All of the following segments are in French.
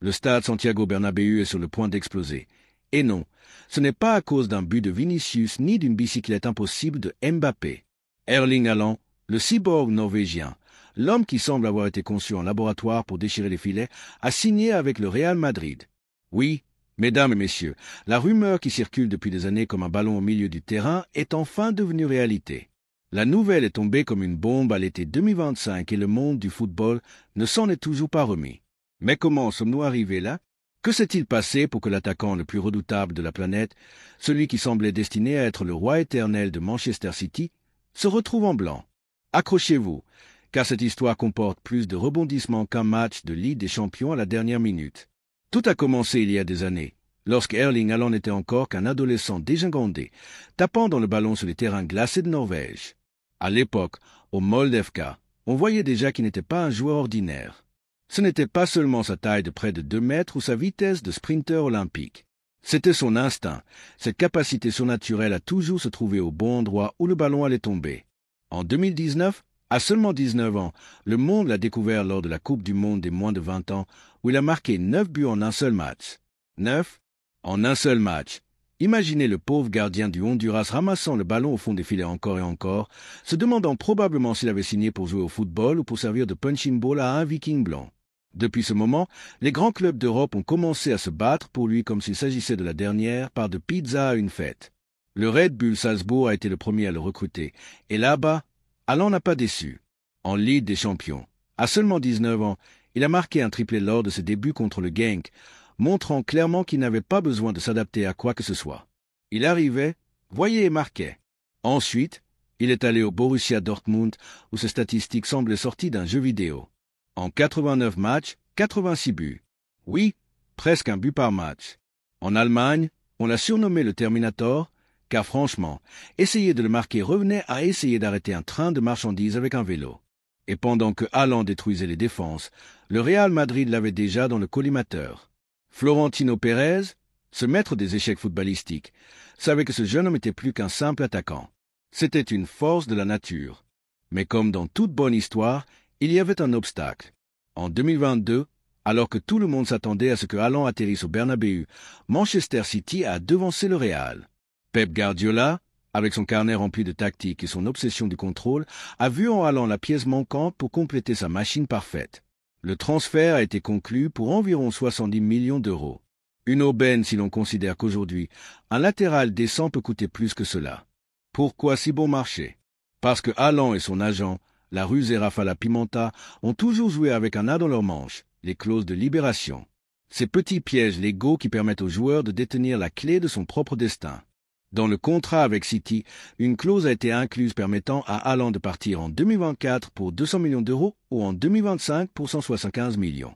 Le stade Santiago Bernabéu est sur le point d'exploser. Et non, ce n'est pas à cause d'un but de Vinicius ni d'une bicyclette impossible de Mbappé. Erling Haaland, le cyborg norvégien, l'homme qui semble avoir été conçu en laboratoire pour déchirer les filets, a signé avec le Real Madrid. Oui, mesdames et messieurs, la rumeur qui circule depuis des années comme un ballon au milieu du terrain est enfin devenue réalité. La nouvelle est tombée comme une bombe à l'été 2025 et le monde du football ne s'en est toujours pas remis. Mais comment sommes-nous arrivés là? Que s'est-il passé pour que l'attaquant le plus redoutable de la planète, celui qui semblait destiné à être le roi éternel de Manchester City, se retrouve en blanc? Accrochez-vous, car cette histoire comporte plus de rebondissements qu'un match de Ligue des Champions à la dernière minute. Tout a commencé il y a des années, lorsque Erling Haaland n'était encore qu'un adolescent dégingandé, tapant dans le ballon sur les terrains glacés de Norvège. À l'époque, au Molde FK, on voyait déjà qu'il n'était pas un joueur ordinaire. Ce n'était pas seulement sa taille de près de 2 mètres ou sa vitesse de sprinter olympique. C'était son instinct, cette capacité surnaturelle à toujours se trouver au bon endroit où le ballon allait tomber. En 2019, à seulement 19 ans, le monde l'a découvert lors de la Coupe du Monde des moins de 20 ans, où il a marqué 9 buts en un seul match. 9 en un seul match. Imaginez le pauvre gardien du Honduras ramassant le ballon au fond des filets encore et encore, se demandant probablement s'il avait signé pour jouer au football ou pour servir de punching ball à un viking blanc. Depuis ce moment, les grands clubs d'Europe ont commencé à se battre pour lui comme s'il s'agissait de la dernière part de pizza à une fête. Le Red Bull Salzbourg a été le premier à le recruter, et là-bas, Haaland n'a pas déçu. En Ligue des Champions, à seulement 19 ans, il a marqué un triplé lors de ses débuts contre le Genk, montrant clairement qu'il n'avait pas besoin de s'adapter à quoi que ce soit. Il arrivait, voyait et marquait. Ensuite, il est allé au Borussia Dortmund, où ses statistiques semblaient sorties d'un jeu vidéo. En 89 matchs, 86 buts. Oui, presque un but par match. En Allemagne, on l'a surnommé le Terminator, car franchement, essayer de le marquer revenait à essayer d'arrêter un train de marchandises avec un vélo. Et pendant que Haaland détruisait les défenses, le Real Madrid l'avait déjà dans le collimateur. Florentino Pérez, ce maître des échecs footballistiques, savait que ce jeune homme était plus qu'un simple attaquant. C'était une force de la nature. Mais comme dans toute bonne histoire, il y avait un obstacle. En 2022, alors que tout le monde s'attendait à ce que Haaland atterrisse au Bernabéu, Manchester City a devancé le Real. Pep Guardiola, avec son carnet rempli de tactique et son obsession du contrôle, a vu en Haaland la pièce manquante pour compléter sa machine parfaite. Le transfert a été conclu pour environ 70 millions d'euros. Une aubaine si l'on considère qu'aujourd'hui, un latéral décent peut coûter plus que cela. Pourquoi si bon marché? Parce que Haaland et son agent, la ruse et Rafaela Pimenta, ont toujours joué avec un as dans leur manche, les clauses de libération. Ces petits pièges légaux qui permettent au joueur de détenir la clé de son propre destin. Dans le contrat avec City, une clause a été incluse permettant à Haaland de partir en 2024 pour 200 millions d'euros ou en 2025 pour 175 millions.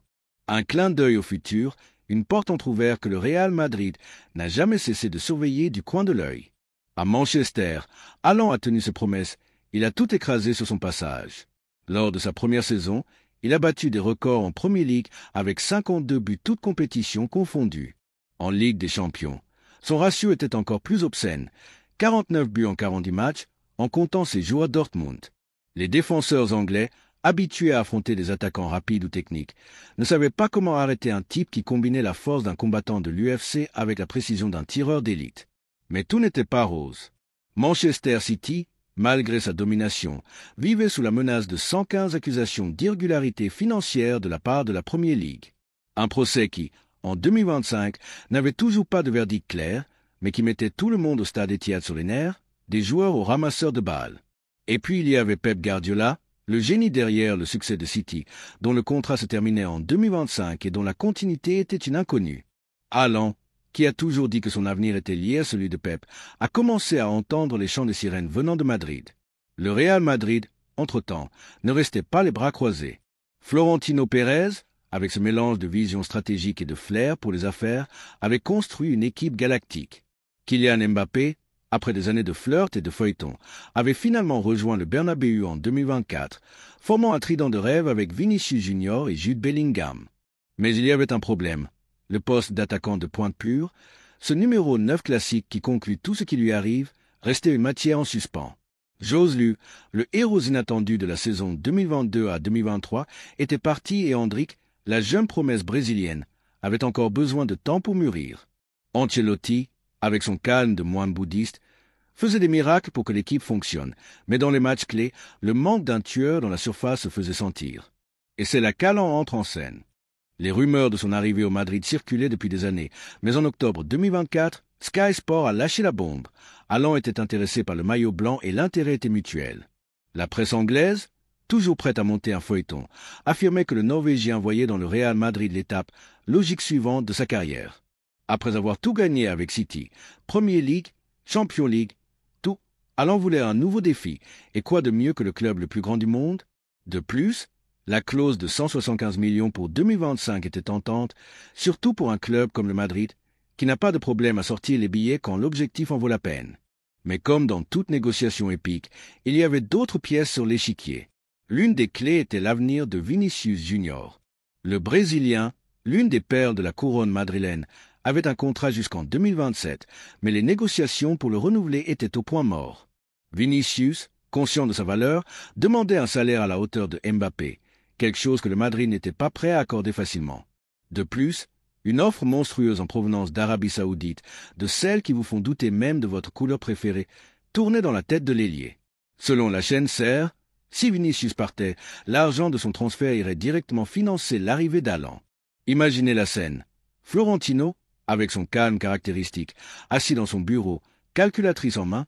Un clin d'œil au futur, une porte entrouverte que le Real Madrid n'a jamais cessé de surveiller du coin de l'œil. À Manchester, Haaland a tenu ses promesses. Il a tout écrasé sur son passage. Lors de sa première saison, il a battu des records en Premier League avec 52 buts toutes compétitions confondues. En Ligue des Champions, son ratio était encore plus obscène, 49 buts en 40 matchs, en comptant ses joueurs Dortmund. Les défenseurs anglais, habitués à affronter des attaquants rapides ou techniques, ne savaient pas comment arrêter un type qui combinait la force d'un combattant de l'UFC avec la précision d'un tireur d'élite. Mais tout n'était pas rose. Manchester City, malgré sa domination, vivait sous la menace de 115 accusations d'irrégularité financière de la part de la Premier League. Un procès qui, en 2025, n'avait toujours pas de verdict clair, mais qui mettait tout le monde au stade Etihad sur les nerfs, des joueurs aux ramasseurs de balles. Et puis il y avait Pep Guardiola, le génie derrière le succès de City, dont le contrat se terminait en 2025 et dont la continuité était une inconnue. Haaland, qui a toujours dit que son avenir était lié à celui de Pep, a commencé à entendre les chants de sirènes venant de Madrid. Le Real Madrid, entre-temps, ne restait pas les bras croisés. Florentino Pérez, avec ce mélange de vision stratégique et de flair pour les affaires, avait construit une équipe galactique. Kylian Mbappé, après des années de flirt et de feuilleton, avait finalement rejoint le Bernabéu en 2024, formant un trident de rêve avec Vinicius Junior et Jude Bellingham. Mais il y avait un problème. Le poste d'attaquant de pointe pure, ce numéro 9 classique qui conclut tout ce qui lui arrive, restait une matière en suspens. Joselu, le héros inattendu de la saison 2022 à 2023, était parti et Endrick, la jeune promesse brésilienne, avait encore besoin de temps pour mûrir. Ancelotti, avec son calme de moine bouddhiste, faisait des miracles pour que l'équipe fonctionne, mais dans les matchs clés, le manque d'un tueur dans la surface se faisait sentir. Et c'est là qu'Haaland entre en scène. Les rumeurs de son arrivée au Madrid circulaient depuis des années, mais en octobre 2024, Sky Sport a lâché la bombe. Haaland était intéressé par le maillot blanc et l'intérêt était mutuel. La presse anglaise, toujours prête à monter un feuilleton, affirmait que le Norvégien voyait dans le Real Madrid l'étape logique suivante de sa carrière. Après avoir tout gagné avec City, Premier League, Champions League, tout, Haaland voulait un nouveau défi, et quoi de mieux que le club le plus grand du monde? De plus, la clause de 175 millions pour 2025 était tentante, surtout pour un club comme le Madrid, qui n'a pas de problème à sortir les billets quand l'objectif en vaut la peine. Mais comme dans toute négociation épique, il y avait d'autres pièces sur l'échiquier. L'une des clés était l'avenir de Vinicius Junior. Le Brésilien, l'une des perles de la couronne madrilène, avait un contrat jusqu'en 2027, mais les négociations pour le renouveler étaient au point mort. Vinicius, conscient de sa valeur, demandait un salaire à la hauteur de Mbappé, quelque chose que le Madrid n'était pas prêt à accorder facilement. De plus, une offre monstrueuse en provenance d'Arabie Saoudite, de celles qui vous font douter même de votre couleur préférée, tournait dans la tête de l'ailier. Selon la chaîne SER, si Vinicius partait, l'argent de son transfert irait directement financer l'arrivée d'Haaland. Imaginez la scène. Florentino, avec son calme caractéristique, assis dans son bureau, calculatrice en main,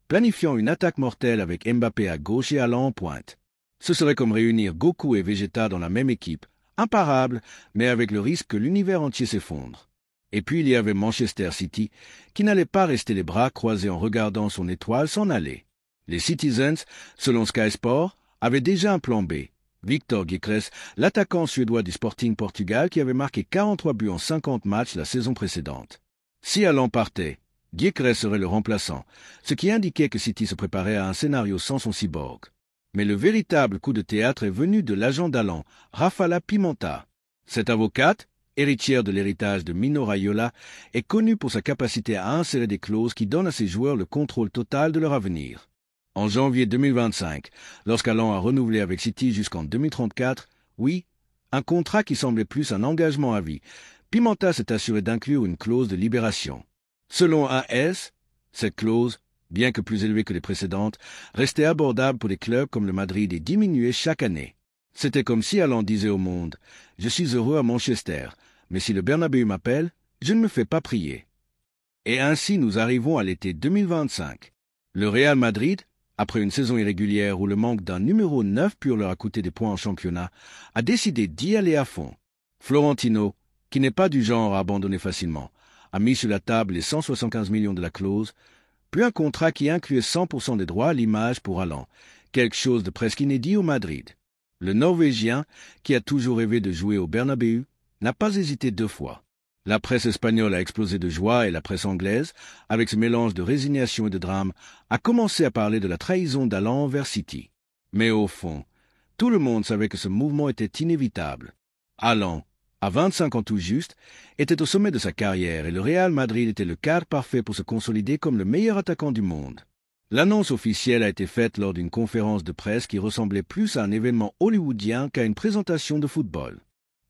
planifiant une attaque mortelle avec Mbappé à gauche et Haaland en pointe. Ce serait comme réunir Goku et Vegeta dans la même équipe, imparable, mais avec le risque que l'univers entier s'effondre. Et puis il y avait Manchester City, qui n'allait pas rester les bras croisés en regardant son étoile s'en aller. Les Citizens, selon Sky Sport, avaient déjà un plan B. Victor Gyökeres, l'attaquant suédois du Sporting Portugal qui avait marqué 43 buts en 50 matchs la saison précédente. Si Haaland partait, Gyökeres serait le remplaçant, ce qui indiquait que City se préparait à un scénario sans son cyborg. Mais le véritable coup de théâtre est venu de l'agent d'Haaland, Raffaella Pimenta. Cette avocate, héritière de l'héritage de Mino Raiola, est connue pour sa capacité à insérer des clauses qui donnent à ses joueurs le contrôle total de leur avenir. En janvier 2025, lorsqu'Haaland a renouvelé avec City jusqu'en 2034, oui, un contrat qui semblait plus un engagement à vie, Pimenta s'est assuré d'inclure une clause de libération. Selon AS, cette clause, bien que plus élevée que les précédentes, restait abordable pour des clubs comme le Madrid et diminuait chaque année. C'était comme si Haaland disait au monde « Je suis heureux à Manchester, mais si le Bernabéu m'appelle, je ne me fais pas prier. » Et ainsi nous arrivons à l'été 2025. Le Real Madrid, après une saison irrégulière où le manque d'un numéro 9 pur leur a coûté des points en championnat, a décidé d'y aller à fond. Florentino, qui n'est pas du genre à abandonner facilement, a mis sur la table les 175 millions de la clause, puis un contrat qui incluait 100% des droits à l'image pour Haaland, quelque chose de presque inédit au Madrid. Le Norvégien, qui a toujours rêvé de jouer au Bernabéu, n'a pas hésité 2 fois. La presse espagnole a explosé de joie et la presse anglaise, avec ce mélange de résignation et de drame, a commencé à parler de la trahison d'Haaland envers City. Mais au fond, tout le monde savait que ce mouvement était inévitable. Haaland, à 25 ans tout juste, était au sommet de sa carrière et le Real Madrid était le cadre parfait pour se consolider comme le meilleur attaquant du monde. L'annonce officielle a été faite lors d'une conférence de presse qui ressemblait plus à un événement hollywoodien qu'à une présentation de football.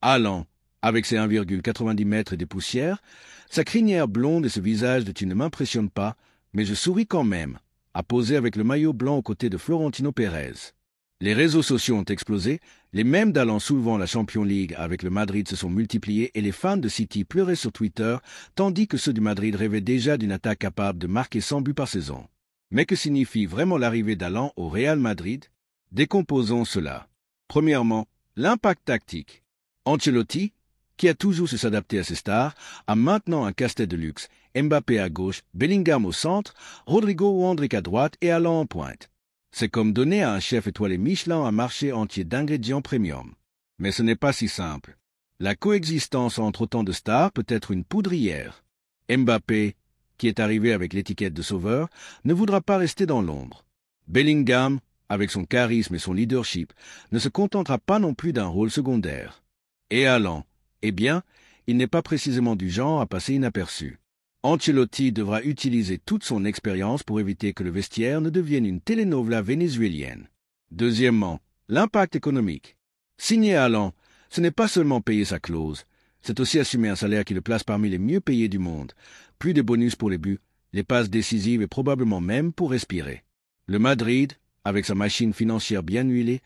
Haaland, avec ses 1,90 mètres et des poussières, sa crinière blonde et ce visage de « tu ne m'impressionnes pas, mais je souris quand même », a posé avec le maillot blanc aux côtés de Florentino Pérez. Les réseaux sociaux ont explosé, les mèmes d'Haaland soulevant la Champions League avec le Madrid se sont multipliés et les fans de City pleuraient sur Twitter, tandis que ceux du Madrid rêvaient déjà d'une attaque capable de marquer 100 buts par saison. Mais que signifie vraiment l'arrivée d'Haaland au Real Madrid? Décomposons cela. Premièrement, l'impact tactique. Ancelotti, qui a toujours su s'adapter à ses stars, a maintenant un casse-tête de luxe, Mbappé à gauche, Bellingham au centre, Rodrigo ou Endrick à droite et Haaland en pointe. C'est comme donner à un chef étoilé Michelin un marché entier d'ingrédients premium. Mais ce n'est pas si simple. La coexistence entre autant de stars peut être une poudrière. Mbappé, qui est arrivé avec l'étiquette de sauveur, ne voudra pas rester dans l'ombre. Bellingham, avec son charisme et son leadership, ne se contentera pas non plus d'un rôle secondaire. Et Haaland, eh bien, il n'est pas précisément du genre à passer inaperçu. Ancelotti devra utiliser toute son expérience pour éviter que le vestiaire ne devienne une telenovela vénézuélienne. Deuxièmement, l'impact économique. Signer Haaland, ce n'est pas seulement payer sa clause, C'est aussi assumer un salaire qui le place parmi les mieux payés du monde, plus de bonus pour les buts, les passes décisives et probablement même pour respirer. Le Madrid, avec sa machine financière bien huilée,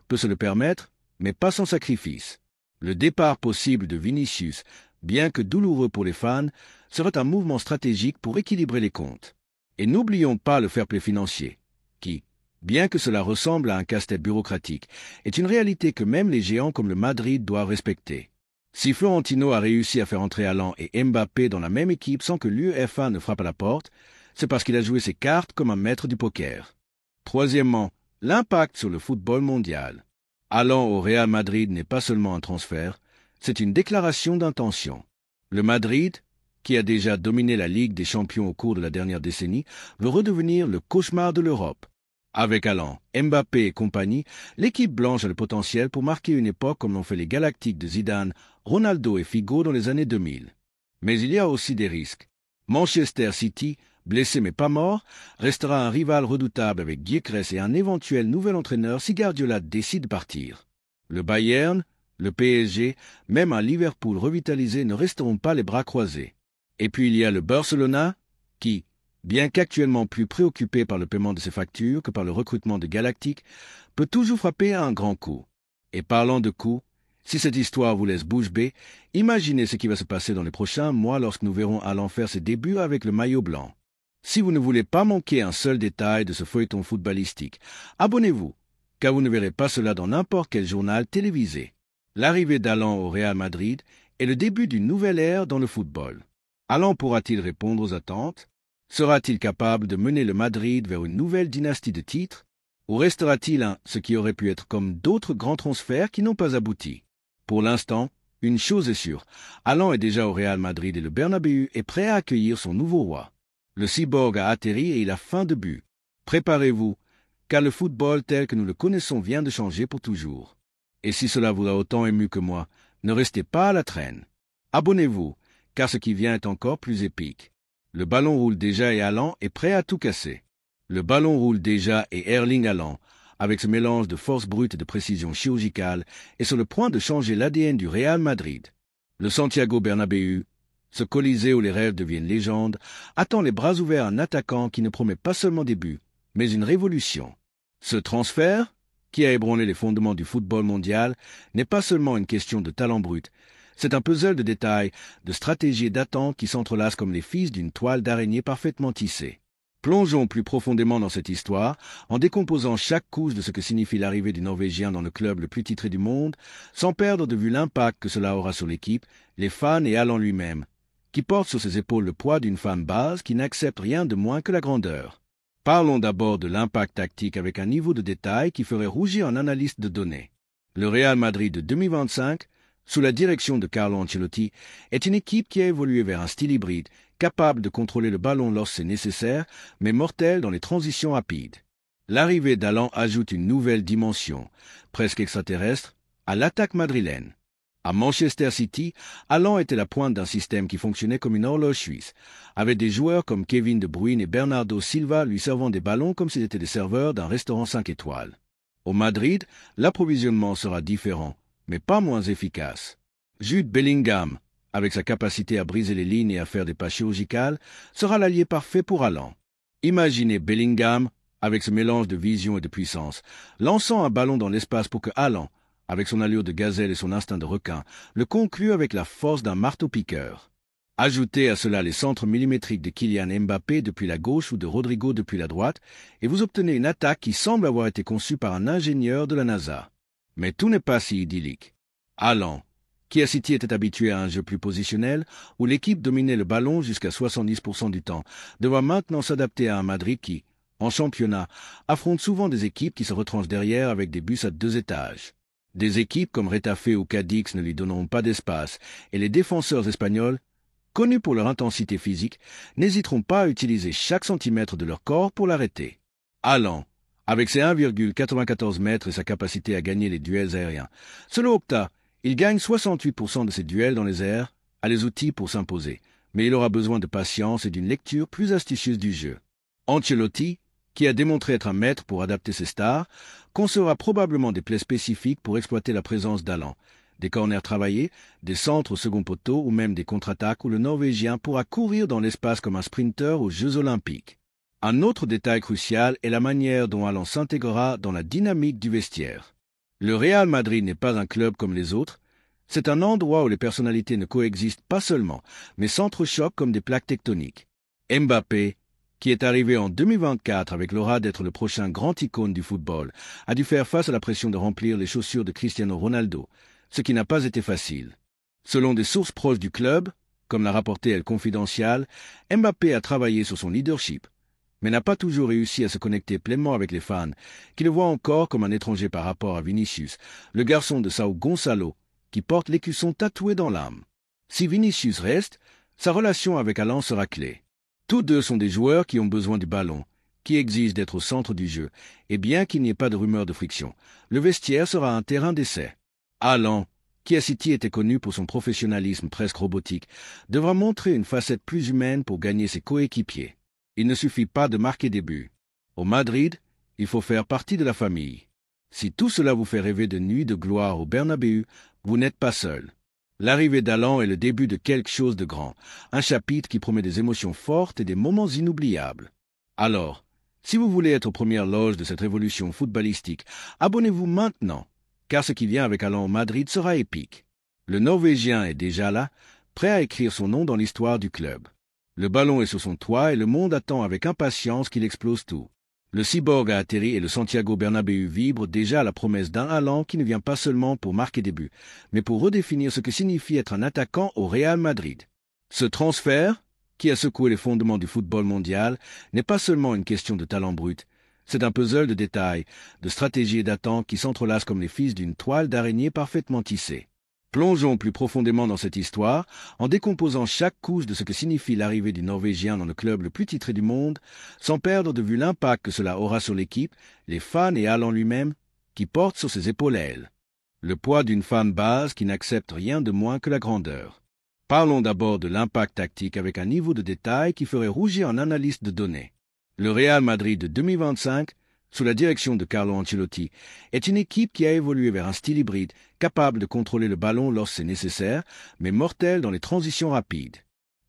peut se le permettre, mais pas sans sacrifice. Le départ possible de Vinicius, bien que douloureux pour les fans, serait un mouvement stratégique pour équilibrer les comptes. Et n'oublions pas le fair-play financier, qui, bien que cela ressemble à un casse-tête bureaucratique, est une réalité que même les géants comme le Madrid doivent respecter. Si Florentino a réussi à faire entrer Haaland et Mbappé dans la même équipe sans que l'UEFA ne frappe à la porte, c'est parce qu'il a joué ses cartes comme un maître du poker. Troisièmement, l'impact sur le football mondial. Haaland au Real Madrid n'est pas seulement un transfert, c'est une déclaration d'intention. Le Madrid, qui a déjà dominé la Ligue des Champions au cours de la dernière décennie, veut redevenir le cauchemar de l'Europe. Avec Haaland, Mbappé et compagnie, l'équipe blanche a le potentiel pour marquer une époque comme l'ont fait les Galactiques de Zidane, Ronaldo et Figo dans les années 2000. Mais il y a aussi des risques. Manchester City, blessé mais pas mort, restera un rival redoutable avec Gyökeres et un éventuel nouvel entraîneur si Guardiola décide de partir. Le Bayern, le PSG, même un Liverpool revitalisé ne resteront pas les bras croisés. Et puis il y a le Barcelona, qui, bien qu'actuellement plus préoccupé par le paiement de ses factures que par le recrutement de Galactiques, peut toujours frapper à un grand coup. Et parlant de coups, si cette histoire vous laisse bouche bée, imaginez ce qui va se passer dans les prochains mois lorsque nous verrons Haaland faire ses débuts avec le maillot blanc. Si vous ne voulez pas manquer un seul détail de ce feuilleton footballistique, abonnez-vous, car vous ne verrez pas cela dans n'importe quel journal télévisé. L'arrivée d'Haaland au Real Madrid est le début d'une nouvelle ère dans le football. Haaland pourra-t-il répondre aux attentes? Sera-t-il capable de mener le Madrid vers une nouvelle dynastie de titres? Ou restera-t-il ce qui aurait pu être comme d'autres grands transferts qui n'ont pas abouti? Pour l'instant, une chose est sûre, Haaland est déjà au Real Madrid et le Bernabéu est prêt à accueillir son nouveau roi. Le cyborg a atterri et il a faim de but. Préparez-vous, car le football tel que nous le connaissons vient de changer pour toujours. Et si cela vous a autant ému que moi, ne restez pas à la traîne. Abonnez-vous, car ce qui vient est encore plus épique. Le ballon roule déjà et Haaland est prêt à tout casser. Le ballon roule déjà et Erling Haaland, avec ce mélange de force brute et de précision chirurgicale, est sur le point de changer l'ADN du Real Madrid. Le Santiago Bernabéu, ce Colisée où les rêves deviennent légendes, attend les bras ouverts un attaquant qui ne promet pas seulement des buts, mais une révolution. Ce transfert, qui a ébranlé les fondements du football mondial, n'est pas seulement une question de talent brut. C'est un puzzle de détails, de stratégies et d'attentes qui s'entrelacent comme les fils d'une toile d'araignée parfaitement tissée. Plongeons plus profondément dans cette histoire, en décomposant chaque couche de ce que signifie l'arrivée du Norvégien dans le club le plus titré du monde, sans perdre de vue l'impact que cela aura sur l'équipe, les fans et Haaland lui-même, qui porte sur ses épaules le poids d'une fan base qui n'accepte rien de moins que la grandeur. Parlons d'abord de l'impact tactique avec un niveau de détail qui ferait rougir un analyste de données. Le Real Madrid de 2025, sous la direction de Carlo Ancelotti, est une équipe qui a évolué vers un style hybride, capable de contrôler le ballon lorsque c'est nécessaire, mais mortel dans les transitions rapides. L'arrivée d'Haaland ajoute une nouvelle dimension, presque extraterrestre, à l'attaque madrilène. À Manchester City, Haaland était la pointe d'un système qui fonctionnait comme une horloge suisse, avec des joueurs comme Kevin De Bruyne et Bernardo Silva lui servant des ballons comme s'ils étaient des serveurs d'un restaurant 5 étoiles. Au Madrid, l'approvisionnement sera différent, mais pas moins efficace. Jude Bellingham, avec sa capacité à briser les lignes et à faire des passes chirurgicales, sera l'allié parfait pour Haaland. Imaginez Bellingham, avec ce mélange de vision et de puissance, lançant un ballon dans l'espace pour que Haaland, avec son allure de gazelle et son instinct de requin, le conclue avec la force d'un marteau-piqueur. Ajoutez à cela les centres millimétriques de Kylian Mbappé depuis la gauche ou de Rodrigo depuis la droite, et vous obtenez une attaque qui semble avoir été conçue par un ingénieur de la NASA. Mais tout n'est pas si idyllique. Haaland, qui à City était habitué à un jeu plus positionnel, où l'équipe dominait le ballon jusqu'à 70% du temps, devra maintenant s'adapter à un Madrid qui, en championnat, affronte souvent des équipes qui se retranchent derrière avec des bus à 2 étages. Des équipes comme Retafe ou Cadix ne lui donneront pas d'espace, et les défenseurs espagnols, connus pour leur intensité physique, n'hésiteront pas à utiliser chaque centimètre de leur corps pour l'arrêter. Haaland, avec ses 1,94 mètres et sa capacité à gagner les duels aériens, selon Opta, il gagne 68% de ses duels dans les airs, a les outils pour s'imposer, mais il aura besoin de patience et d'une lecture plus astucieuse du jeu. Ancelotti, qui a démontré être un maître pour adapter ses stars, concevra probablement des plaies spécifiques pour exploiter la présence d'Haaland, des corners travaillés, des centres au second poteau ou même des contre-attaques où le Norvégien pourra courir dans l'espace comme un sprinter aux Jeux Olympiques. Un autre détail crucial est la manière dont Haaland s'intégrera dans la dynamique du vestiaire. Le Real Madrid n'est pas un club comme les autres, c'est un endroit où les personnalités ne coexistent pas seulement, mais s'entrechoquent comme des plaques tectoniques. Mbappé, qui est arrivé en 2024 avec l'aura d'être le prochain grand icône du football, a dû faire face à la pression de remplir les chaussures de Cristiano Ronaldo, ce qui n'a pas été facile. Selon des sources proches du club, comme l'a rapporté El Confidencial, Mbappé a travaillé sur son leadership, mais n'a pas toujours réussi à se connecter pleinement avec les fans, qui le voient encore comme un étranger par rapport à Vinicius, le garçon de Sao Gonçalo, qui porte l'écusson tatoué dans l'âme. Si Vinicius reste, sa relation avec Haaland sera clé. Tous deux sont des joueurs qui ont besoin du ballon, qui exigent d'être au centre du jeu, et bien qu'il n'y ait pas de rumeur de friction, le vestiaire sera un terrain d'essai. Haaland, qui à City était connu pour son professionnalisme presque robotique, devra montrer une facette plus humaine pour gagner ses coéquipiers. Il ne suffit pas de marquer des buts. Au Madrid, il faut faire partie de la famille. Si tout cela vous fait rêver de nuits de gloire au Bernabéu, vous n'êtes pas seul. L'arrivée d'Haaland est le début de quelque chose de grand, un chapitre qui promet des émotions fortes et des moments inoubliables. Alors, si vous voulez être aux premières loges de cette révolution footballistique, abonnez-vous maintenant, car ce qui vient avec Haaland au Madrid sera épique. Le Norvégien est déjà là, prêt à écrire son nom dans l'histoire du club. Le ballon est sur son toit et le monde attend avec impatience qu'il explose tout. Le cyborg a atterri et le Santiago Bernabéu vibre déjà à la promesse d'un Haaland qui ne vient pas seulement pour marquer des buts, mais pour redéfinir ce que signifie être un attaquant au Real Madrid. Ce transfert, qui a secoué les fondements du football mondial, n'est pas seulement une question de talent brut, c'est un puzzle de détails, de stratégies et d'attentes qui s'entrelacent comme les fils d'une toile d'araignée parfaitement tissée. Plongeons plus profondément dans cette histoire en décomposant chaque couche de ce que signifie l'arrivée du Norvégien dans le club le plus titré du monde, sans perdre de vue l'impact que cela aura sur l'équipe, les fans et Haaland lui-même, qui porte sur ses épaules ailes. Le poids d'une fan base qui n'accepte rien de moins que la grandeur. Parlons d'abord de l'impact tactique avec un niveau de détail qui ferait rougir un analyste de données. Le Real Madrid de 2025, sous la direction de Carlo Ancelotti, est une équipe qui a évolué vers un style hybride, capable de contrôler le ballon lorsque c'est nécessaire, mais mortel dans les transitions rapides.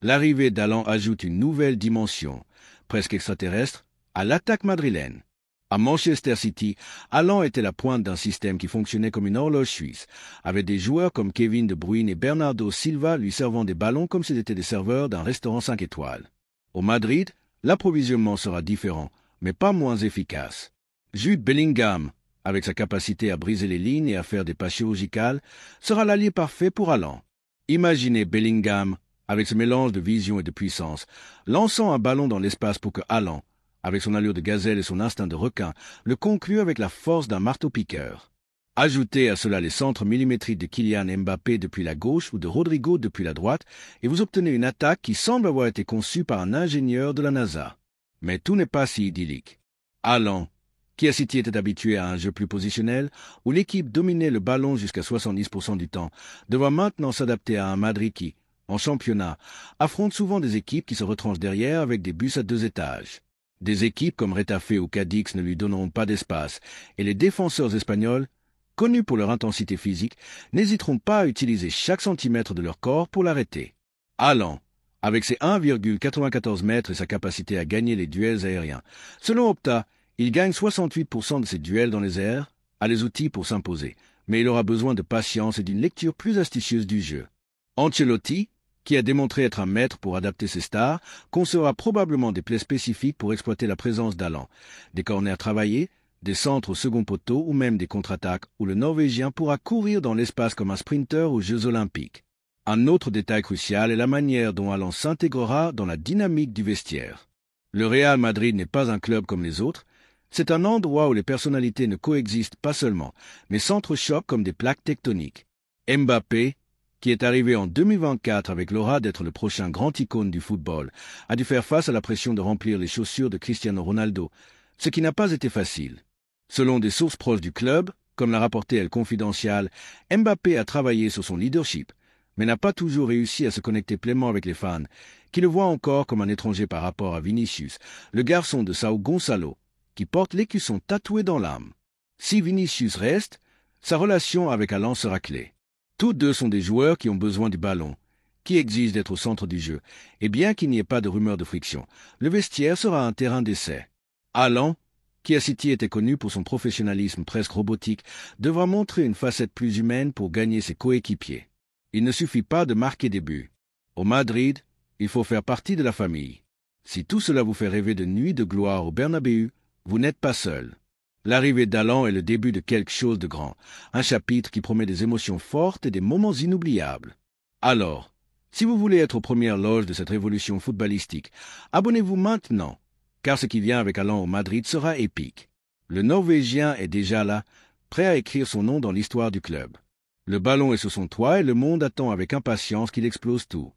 L'arrivée d'Haaland ajoute une nouvelle dimension, presque extraterrestre, à l'attaque madrilène. À Manchester City, Haaland était la pointe d'un système qui fonctionnait comme une horloge suisse, avec des joueurs comme Kevin De Bruyne et Bernardo Silva lui servant des ballons comme s'ils étaient des serveurs d'un restaurant 5 étoiles. Au Madrid, l'approvisionnement sera différent, mais pas moins efficace. Jude Bellingham, avec sa capacité à briser les lignes et à faire des passes chirurgicales, sera l'allié parfait pour Haaland. Imaginez Bellingham, avec ce mélange de vision et de puissance, lançant un ballon dans l'espace pour que Haaland, avec son allure de gazelle et son instinct de requin, le conclue avec la force d'un marteau-piqueur. Ajoutez à cela les centres millimétriques de Kylian Mbappé depuis la gauche ou de Rodrigo depuis la droite, et vous obtenez une attaque qui semble avoir été conçue par un ingénieur de la NASA. Mais tout n'est pas si idyllique. Haaland, qui à City était habitué à un jeu plus positionnel, où l'équipe dominait le ballon jusqu'à 70% du temps, devra maintenant s'adapter à un Madrid qui, en championnat, affronte souvent des équipes qui se retranchent derrière avec des bus à 2 étages. Des équipes comme Retafe ou Cadix ne lui donneront pas d'espace, et les défenseurs espagnols, connus pour leur intensité physique, n'hésiteront pas à utiliser chaque centimètre de leur corps pour l'arrêter. Haaland, avec ses 1,94 mètres et sa capacité à gagner les duels aériens. Selon Opta, il gagne 68% de ses duels dans les airs, a les outils pour s'imposer, mais il aura besoin de patience et d'une lecture plus astucieuse du jeu. Ancelotti, qui a démontré être un maître pour adapter ses stars, concevra probablement des plays spécifiques pour exploiter la présence d'Haaland, des corners travaillés, des centres au second poteau ou même des contre-attaques où le Norvégien pourra courir dans l'espace comme un sprinter aux Jeux Olympiques. Un autre détail crucial est la manière dont Haaland s'intégrera dans la dynamique du vestiaire. Le Real Madrid n'est pas un club comme les autres, c'est un endroit où les personnalités ne coexistent pas seulement, mais s'entrechoquent comme des plaques tectoniques. Mbappé, qui est arrivé en 2024 avec l'aura d'être le prochain grand icône du football, a dû faire face à la pression de remplir les chaussures de Cristiano Ronaldo, ce qui n'a pas été facile. Selon des sources proches du club, comme l'a rapporté El Confidencial, Mbappé a travaillé sur son leadership, mais n'a pas toujours réussi à se connecter pleinement avec les fans, qui le voient encore comme un étranger par rapport à Vinicius, le garçon de Sao Gonçalo, qui porte l'écusson tatoué dans l'âme. Si Vinicius reste, sa relation avec Haaland sera clé. Tous deux sont des joueurs qui ont besoin du ballon, qui exigent d'être au centre du jeu, et bien qu'il n'y ait pas de rumeur de friction, le vestiaire sera un terrain d'essai. Haaland, qui à City était connu pour son professionnalisme presque robotique, devra montrer une facette plus humaine pour gagner ses coéquipiers. Il ne suffit pas de marquer des buts. Au Madrid, il faut faire partie de la famille. Si tout cela vous fait rêver de nuits de gloire au Bernabéu, vous n'êtes pas seul. L'arrivée d'Haaland est le début de quelque chose de grand, un chapitre qui promet des émotions fortes et des moments inoubliables. Alors, si vous voulez être aux premières loges de cette révolution footballistique, abonnez-vous maintenant, car ce qui vient avec Haaland au Madrid sera épique. Le Norvégien est déjà là, prêt à écrire son nom dans l'histoire du club. Le ballon est sur son toit et le monde attend avec impatience qu'il explose tout.